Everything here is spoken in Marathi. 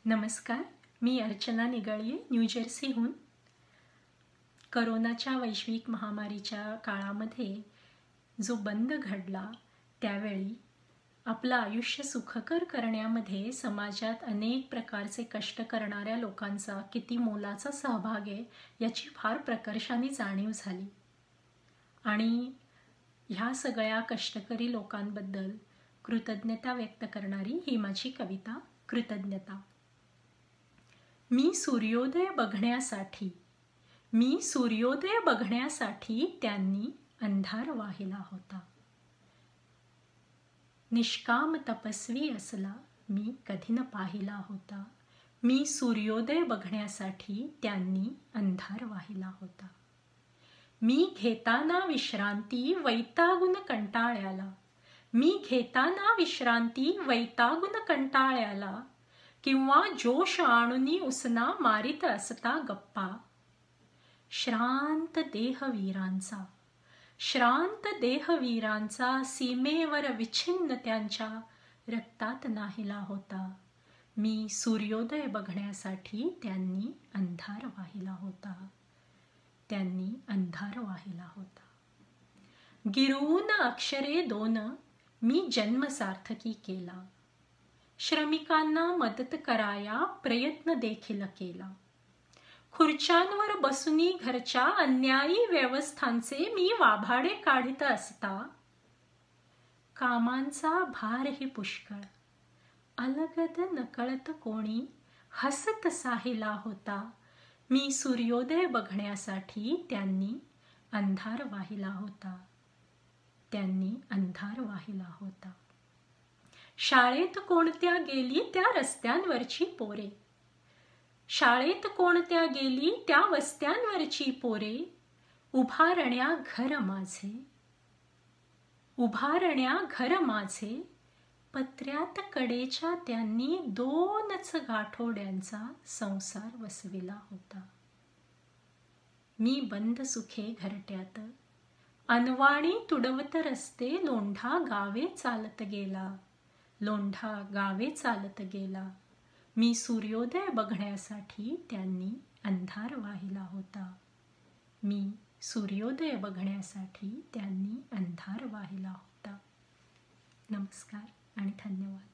नमस्कार, मी अर्चना निगळ्ये न्यूजर्सीहून. करोनाच्या वैश्विक महामारीच्या काळामध्ये जो बंद घडला त्यावेळी आपलं आयुष्य सुखकर करण्यामध्ये समाजात अनेक प्रकारचे कष्ट करणाऱ्या लोकांचा किती मोलाचा सहभाग आहे याची फार प्रकर्षाने जाणीव झाली. आणि ह्या सगळ्या कष्टकरी लोकांबद्दल कृतज्ञता व्यक्त करणारी ही माझी कविता, कृतज्ञता. मी सूर्योदय बघण्यासाठी त्यांनी अंधार वाहिला होता. निष्काम तपस्वी असला मी कधी न पाहिला होता. मी सूर्योदय बघण्यासाठी त्यांनी अंधार वाहिला होता. मी घेताना विश्रांती वैतागून कंटाळ्याला किंवा जोश आणुनी उसना मारित असता गप्पा. श्रांत देहवीरांचा सीमेवर विच्छिन्न त्यांच्या रक्तात नाहिला होता. मी सूर्योदय बघण्यासाठी त्यांनी अंधार वाहिला होता. गिरवून अक्षरे 2 मी जन्म सार्थकी केला. श्रमिकांना मदत कराया प्रयत्न देखील केला. खुर्च्यांवर बसूनी घरच्या अन्यायी व्यवस्थांचे मी वाभाडे काढीत असता. कामांचा भारही पुष्कळ, अलगद नकळत कोणी हसत साहिला होता. मी सूर्योदय बघण्यासाठी त्यांनी अंधार वाहिला होता. शाळेत कोणत्या गेली त्या वस्त्यांवरची पोरे. उभारण्या घर माझे पत्र्यात कडेच्या त्यांनी 2च गाठोड्यांचा संसार वसविला होता. मी बंद सुखे घरट्यात अनवाणी तुडवत रस्ते. लोंढा गावे चालत गेला. मी सूर्योदय बघण्यासाठी त्यांनी अंधार वाहिला होता. नमस्कार आणि धन्यवाद.